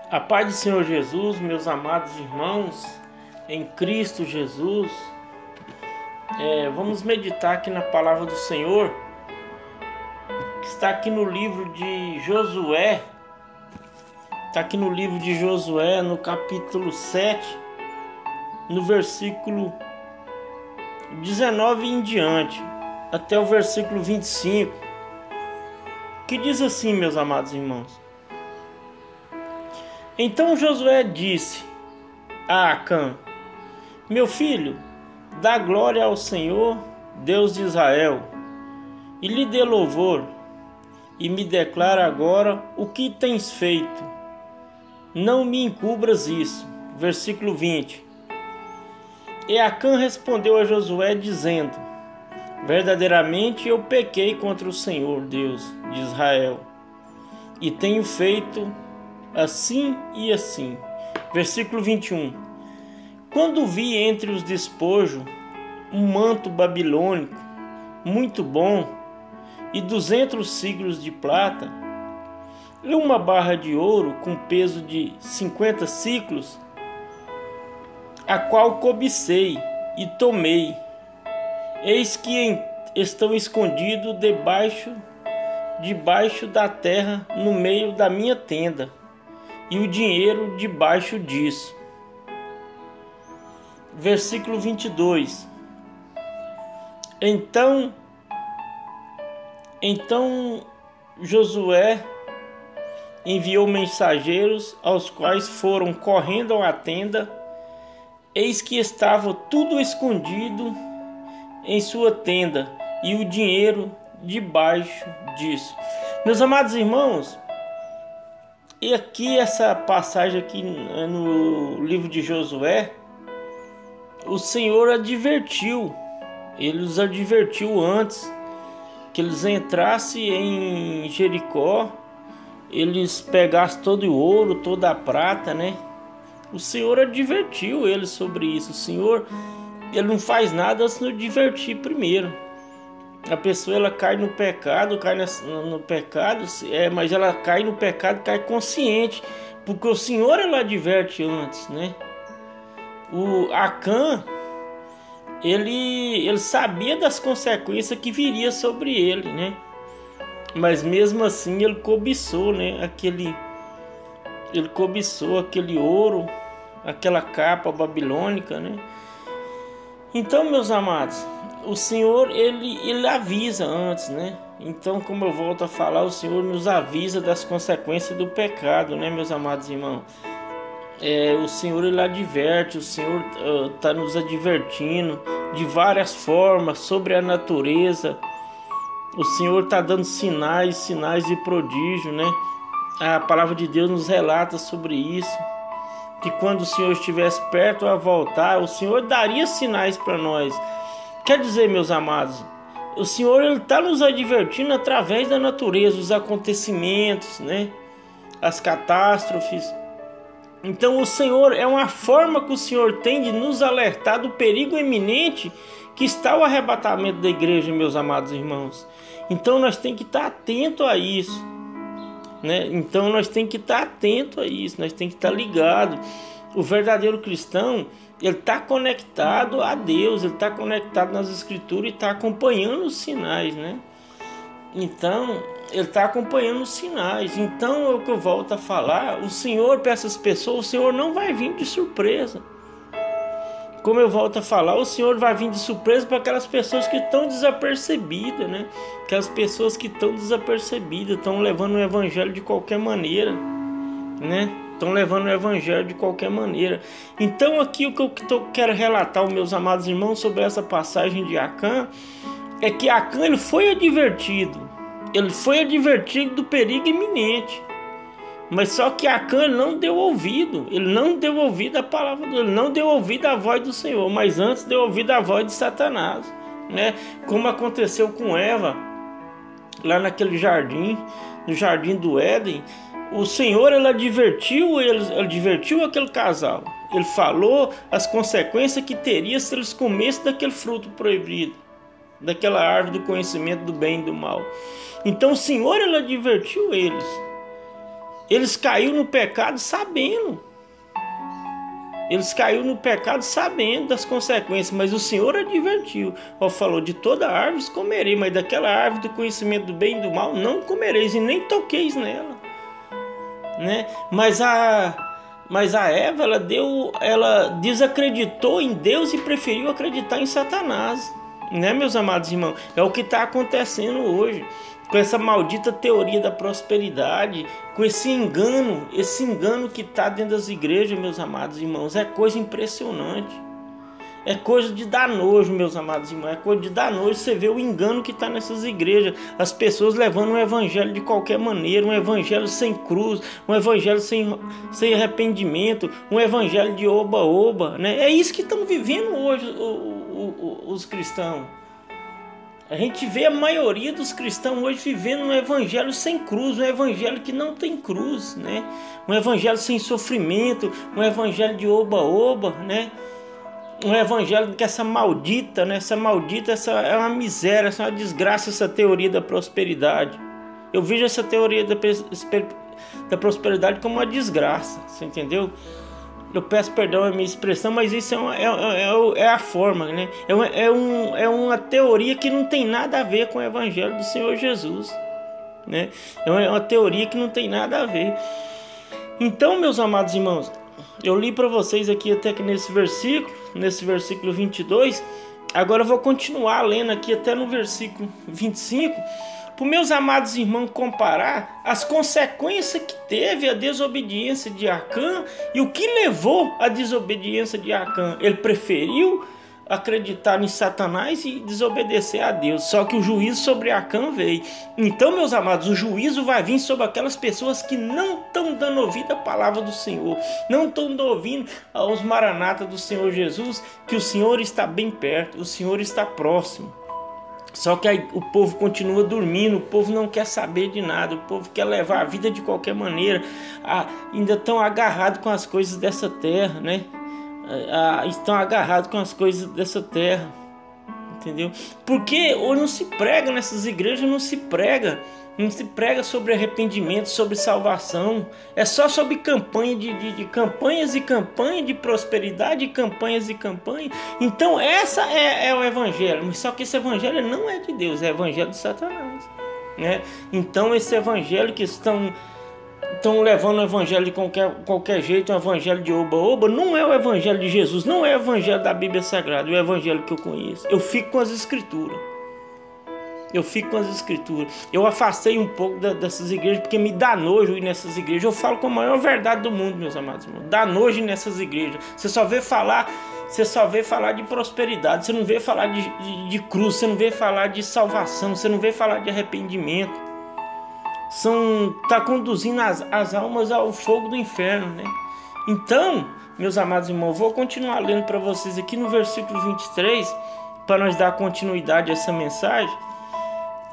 A paz do Senhor Jesus, meus amados irmãos, em Cristo Jesus. Vamos meditar aqui na palavra do Senhor, que está aqui no livro de Josué. Está aqui no livro de Josué, no capítulo 7, no versículo 19 em diante, até o versículo 25, que diz assim, meus amados irmãos. Então Josué disse a Acã: meu filho, dá glória ao Senhor, Deus de Israel, e lhe dê louvor, e me declara agora o que tens feito. Não me encubras isso. Versículo 20. E Acã respondeu a Josué dizendo: verdadeiramente eu pequei contra o Senhor, Deus de Israel, e tenho feito assim e assim. Versículo 21. Quando vi entre os despojos um manto babilônico muito bom e 200 siclos de prata e uma barra de ouro com peso de 50 siclos, a qual cobicei e tomei, eis que estão escondidos debaixo da terra no meio da minha tenda, e o dinheiro debaixo disso. Versículo 22. Então Josué enviou mensageiros, aos quais foram correndo à tenda, eis que estava tudo escondido em sua tenda, e o dinheiro debaixo disso. Meus amados irmãos, e aqui essa passagem aqui no livro de Josué, o Senhor Ele os advertiu antes que eles entrassem em Jericó, eles pegassem todo o ouro, toda a prata, né? O Senhor advertiu eles sobre isso. O Senhor, Ele não faz nada antes de nos divertir primeiro. A pessoa, ela cai no pecado, mas ela cai no pecado, cai consciente, porque o Senhor, ele adverte antes, né? O Acã, ele sabia das consequências que viria sobre ele, né? Mas mesmo assim ele cobiçou, né? Ele cobiçou aquele ouro, aquela capa babilônica, né? Então, meus amados, o Senhor, ele avisa antes, né? Então, como eu volto a falar, o Senhor nos avisa das consequências do pecado, né, meus amados irmãos? O Senhor, ele adverte, o Senhor está nos advertindo de várias formas sobre a natureza. O Senhor está dando sinais de prodígio, né? A palavra de Deus nos relata sobre isso, que quando o Senhor estivesse perto a voltar, o Senhor daria sinais para nós. Quer dizer, meus amados, o Senhor está nos advertindo através da natureza, os acontecimentos, né? As catástrofes. Então o Senhor, é uma forma que o Senhor tem de nos alertar do perigo iminente que está o arrebatamento da igreja, meus amados irmãos. Então nós temos que estar atento a isso, né? Então nós temos que estar atento a isso, nós temos que estar ligado. O verdadeiro cristão, ele está conectado a Deus, ele está conectado nas Escrituras e está acompanhando os sinais, né? Então, ele está acompanhando os sinais. Então, é o que eu volto a falar, o Senhor, para essas pessoas, o Senhor não vai vir de surpresa. Como eu volto a falar, o Senhor vai vir de surpresa para aquelas pessoas que estão desapercebidas, né? Aquelas pessoas que estão desapercebidas, estão levando o evangelho de qualquer maneira, né? Estão levando o evangelho de qualquer maneira. Então aqui o que eu quero relatar, meus amados irmãos, sobre essa passagem de Acã, é que Acã, ele foi advertido do perigo iminente, mas só que Acã não deu ouvido, ele não deu ouvido à palavra dele, ele não deu ouvido à voz do Senhor, mas antes deu ouvido à voz de Satanás, né? Como aconteceu com Eva lá naquele jardim, no jardim do Éden. O Senhor, ele advertiu aquele casal. Ele falou as consequências que teria se eles comessem daquele fruto proibido, daquela árvore do conhecimento do bem e do mal. Então o Senhor, ele advertiu eles. Eles caíram no pecado sabendo. Eles caíram no pecado sabendo das consequências, mas o Senhor advertiu. Ó, falou, de toda árvore comereis, mas daquela árvore do conhecimento do bem e do mal não comereis e nem toqueis nela. Né? Mas a Eva, ela desacreditou em Deus e preferiu acreditar em Satanás. Né, meus amados irmãos? É o que está acontecendo hoje. Com essa maldita teoria da prosperidade, com esse engano que está dentro das igrejas, meus amados irmãos, é coisa impressionante. É coisa de dar nojo, meus amados irmãos, é coisa de dar nojo você ver o engano que está nessas igrejas. As pessoas levando um evangelho de qualquer maneira, um evangelho sem cruz, um evangelho sem arrependimento, um evangelho de oba-oba, né? É isso que estão vivendo hoje os cristãos. A gente vê a maioria dos cristãos hoje vivendo um evangelho sem cruz, um evangelho que não tem cruz, né? Um evangelho sem sofrimento, um evangelho de oba-oba, né? Um evangelho que essa maldita, né? Essa é uma miséria, essa é uma desgraça, essa teoria da prosperidade. Eu vejo essa teoria da prosperidade como uma desgraça, você entendeu? Eu peço perdão a minha expressão, mas isso é a forma, né? É uma teoria que não tem nada a ver com o evangelho do Senhor Jesus, né? É uma teoria que não tem nada a ver. Então, meus amados irmãos, eu li para vocês aqui até que nesse versículo 22, agora eu vou continuar lendo aqui até no versículo 25, para os meus amados irmãos comparar as consequências que teve a desobediência de Acã e o que levou à desobediência de Acã. Ele preferiu acreditar em Satanás e desobedecer a Deus, só que o juízo sobre Acã veio. Então, meus amados, o juízo vai vir sobre aquelas pessoas que não estão dando ouvido à palavra do Senhor, não estão ouvindo aos maranatas do Senhor Jesus, que o Senhor está bem perto, o Senhor está próximo. Só que aí o povo continua dormindo, o povo não quer saber de nada, o povo quer levar a vida de qualquer maneira, ainda estão agarrados com as coisas dessa terra, né? Estão agarrados com as coisas dessa terra, entendeu? Porque hoje não se prega nessas igrejas, não se prega sobre arrependimento, sobre salvação. É só sobre campanha de campanhas e campanhas de prosperidade, e campanhas. Então essa é o evangelho, mas só que esse evangelho não é de Deus, é o evangelho de Satanás, né? Então esse evangelho que estão levando o evangelho de qualquer jeito, um evangelho de oba-oba, não é o evangelho de Jesus, não é o evangelho da Bíblia Sagrada, é o evangelho que eu conheço. Eu fico com as escrituras. Eu afastei um pouco dessas igrejas porque me dá nojo ir nessas igrejas. Eu falo com a maior verdade do mundo, meus amados irmãos. Dá nojo ir nessas igrejas. Você só vê falar de prosperidade. Você não vê falar de cruz. Você não vê falar de salvação. Você não vê falar de arrependimento. Está conduzindo as almas ao fogo do inferno, né? Então, meus amados irmãos, vou continuar lendo para vocês aqui no versículo 23, para nós dar continuidade a essa mensagem,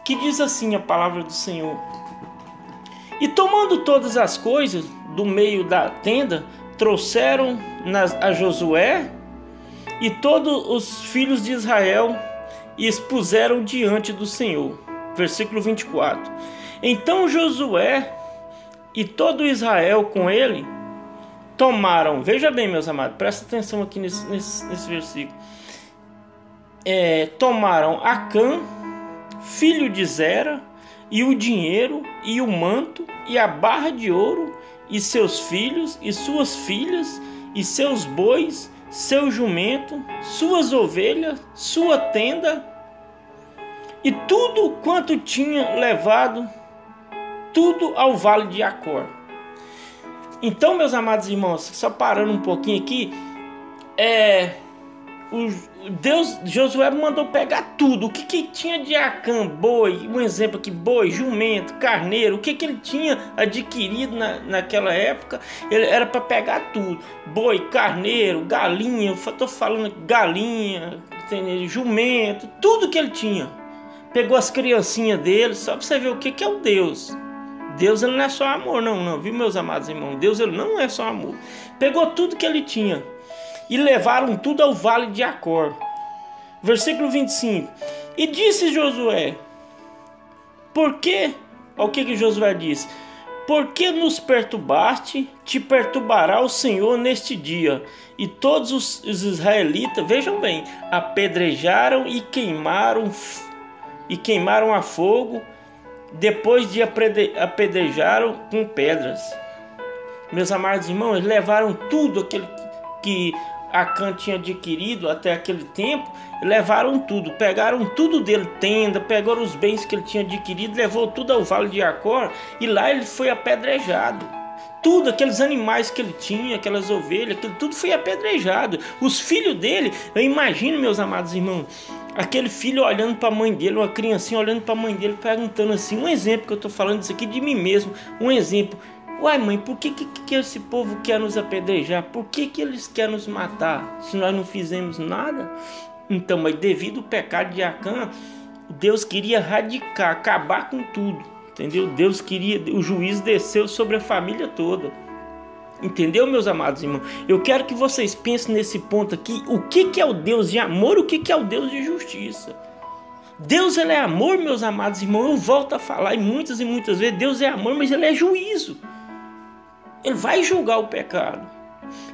que diz assim a palavra do Senhor: e tomando todas as coisas do meio da tenda, trouxeram a Josué e todos os filhos de Israel e expuseram diante do Senhor. Versículo 24. Então Josué e todo Israel com ele tomaram, veja bem, meus amados, presta atenção aqui nesse versículo, tomaram Acã, filho de Zera, e o dinheiro, e o manto, e a barra de ouro, e seus filhos, e suas filhas, e seus bois, seu jumento, suas ovelhas, sua tenda, e tudo quanto tinha levado, tudo ao vale de Acor. Então, meus amados irmãos, só parando um pouquinho aqui, Josué mandou pegar tudo. O que tinha de Acã? Boi, um exemplo aqui, boi, jumento, carneiro, o que ele tinha adquirido naquela época, ele era para pegar tudo. Boi, carneiro, galinha, eu estou falando galinha, jumento, tudo que ele tinha. Pegou as criancinhas dele, só para você ver o que é o Deus. Deus, ele não é só amor, não, viu, meus amados irmãos? Deus, ele não é só amor. Pegou tudo que ele tinha e levaram tudo ao vale de Acor. Versículo 25. E disse Josué, por quê? Olha o que Josué disse: Por que nos perturbaste? Te perturbará o Senhor neste dia. E todos os israelitas, vejam bem, apedrejaram e queimaram a fogo, depois de apedrejaram com pedras. Meus amados irmãos, eles levaram tudo aquilo que Acã tinha adquirido até aquele tempo, levaram tudo, pegaram tudo dele, tenda, pegaram os bens que ele tinha adquirido, levou tudo ao vale de Acor, e lá ele foi apedrejado. Tudo, aqueles animais que ele tinha, aquelas ovelhas, aquilo tudo foi apedrejado. Os filhos dele, eu imagino, meus amados irmãos, aquele filho olhando para a mãe dele, uma criancinha olhando para a mãe dele, perguntando assim, um exemplo que eu estou falando isso aqui de mim mesmo, um exemplo: uai, mãe, por que esse povo quer nos apedrejar? Por que eles querem nos matar, se nós não fizemos nada? Então, mas devido ao pecado de Acã, Deus queria erradicar, acabar com tudo, entendeu? Deus queria, o juízo desceu sobre a família toda. Entendeu, meus amados irmãos? Eu quero que vocês pensem nesse ponto aqui, o que é o Deus de amor, o que é o Deus de justiça. Deus, ele é amor, meus amados irmãos. Eu volto a falar e muitas vezes, Deus é amor, mas ele é juízo. Ele vai julgar o pecado.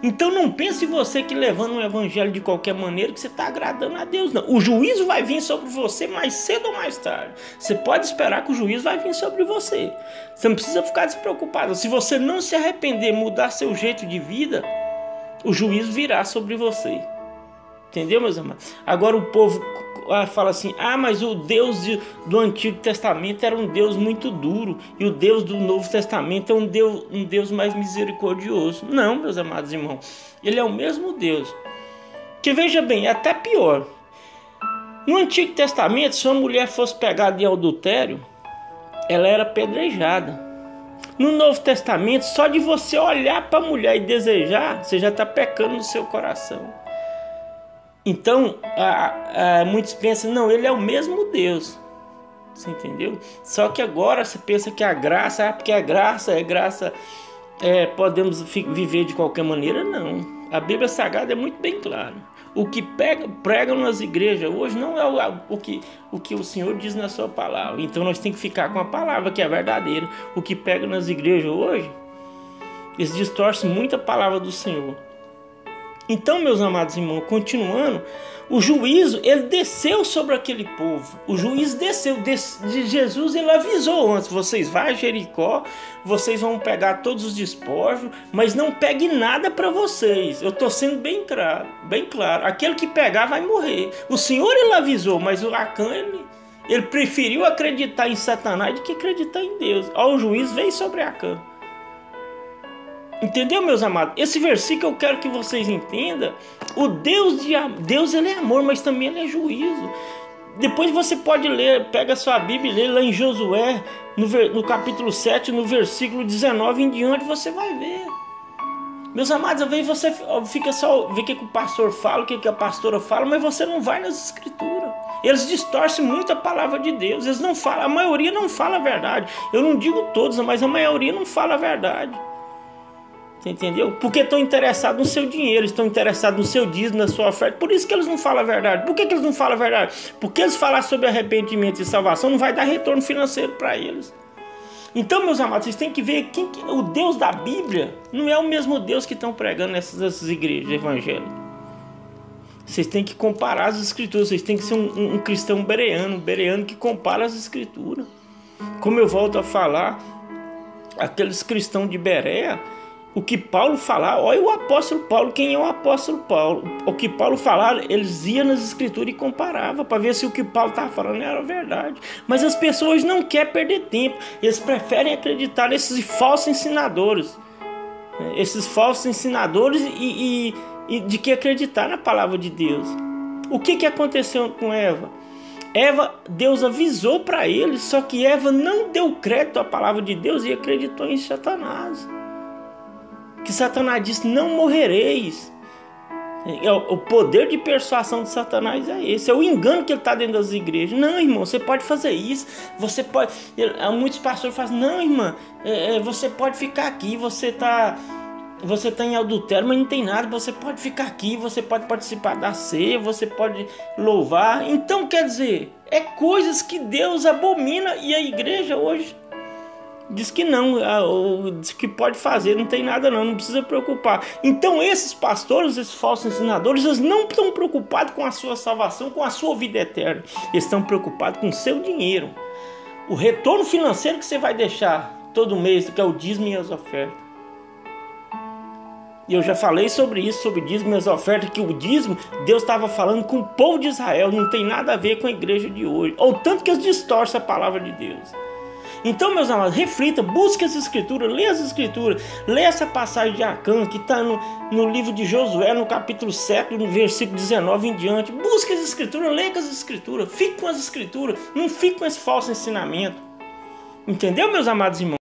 Então não pense você que levando um evangelho de qualquer maneira que você está agradando a Deus, não. O juízo vai vir sobre você mais cedo ou mais tarde. Você pode esperar que o juízo vai vir sobre você. Você não precisa ficar despreocupado. Se você não se arrepender, mudar seu jeito de vida, o juízo virá sobre você. Entendeu, meus amados? Agora o povo fala assim: ah, mas o Deus do Antigo Testamento era um Deus muito duro, e o Deus do Novo Testamento é um Deus mais misericordioso. Não, meus amados irmãos, ele é o mesmo Deus. Que veja bem, é até pior. No Antigo Testamento, se uma mulher fosse pegada em adultério, ela era apedrejada. No Novo Testamento, só de você olhar para a mulher e desejar, você já está pecando no seu coração. Então, muitos pensam, não, ele é o mesmo Deus. Você entendeu? Só que agora você pensa que a graça, porque a graça, podemos viver de qualquer maneira. Não. A Bíblia Sagrada é muito bem clara. O que pregam nas igrejas hoje não é o que o Senhor diz na sua palavra. Então nós temos que ficar com a palavra que é verdadeira. O que pega nas igrejas hoje, eles distorcem muito a palavra do Senhor. Então, meus amados irmãos, continuando, o juízo, ele desceu sobre aquele povo. O juízo desceu. Jesus, ele avisou antes: vocês vão a Jericó, vocês vão pegar todos os despojos, mas não pegue nada para vocês. Eu estou sendo bem claro. Aquele que pegar vai morrer. O Senhor, ele avisou, mas o Acã, ele preferiu acreditar em Satanás do que acreditar em Deus. Ó, o juízo veio sobre Acã. Entendeu, meus amados? Esse versículo eu quero que vocês entendam. O Deus, ele é amor, mas também ele é juízo. Depois você pode ler, pega a sua Bíblia e lê lá em Josué, no capítulo 7, no versículo 19 em diante, você vai ver. Meus amados, às vezes você fica só ver o que o pastor fala, o que a pastora fala, mas você não vai nas escrituras. Eles distorcem muito a palavra de Deus. Eles não falam, a maioria não fala a verdade. Eu não digo todos, mas a maioria não fala a verdade. Você entendeu? Porque estão interessados no seu dinheiro, estão interessados no seu dízimo, na sua oferta. Por isso que eles não falam a verdade. Por que eles não falam a verdade? Porque eles falar sobre arrependimento e salvação não vai dar retorno financeiro para eles. Então, meus amados, vocês têm que ver que o Deus da Bíblia não é o mesmo Deus que estão pregando nessas igrejas evangélicas. Vocês têm que comparar as escrituras. Vocês têm que ser um cristão bereano que compara as escrituras. Como eu volto a falar, aqueles cristãos de Bereia, o que Paulo falar, olha o apóstolo Paulo, quem é o apóstolo Paulo? O que Paulo falar, eles iam nas escrituras e comparavam para ver se o que Paulo estava falando era verdade. Mas as pessoas não querem perder tempo, eles preferem acreditar nesses falsos ensinadores. Esses falsos ensinadores e de que acreditar na palavra de Deus. O que aconteceu com Eva? Deus avisou para eles, só que Eva não deu crédito à palavra de Deus e acreditou em Satanás. Que Satanás disse: não morrereis. O poder de persuasão de Satanás é esse. É o engano que ele está dentro das igrejas. Não, irmão, você pode fazer isso. Você pode. Muitos pastores fazem: não, irmã, você pode ficar aqui. Você está em adultério, mas não tem nada. Você pode ficar aqui. Você pode participar da ceia. Você pode louvar. Então, quer dizer, é coisas que Deus abomina. E a igreja hoje Diz que não, diz que pode fazer, não tem nada não precisa preocupar. Então esses pastores, esses falsos ensinadores, eles não estão preocupados com a sua salvação, com a sua vida eterna. Eles estão preocupados com o seu dinheiro. O retorno financeiro que você vai deixar todo mês, que é o dízimo e as ofertas. E eu já falei sobre isso, sobre dízimo e as ofertas, que o dízimo, Deus estava falando com o povo de Israel, não tem nada a ver com a igreja de hoje. Ou tanto que eles distorcem a palavra de Deus. Então, meus amados, reflita, busque as escrituras, lê as escrituras, lê essa passagem de Acã, que está no livro de Josué, no capítulo 7, no versículo 19 em diante. Busque as escrituras, leia as escrituras, fique com as escrituras, não fique com esse falso ensinamento. Entendeu, meus amados irmãos?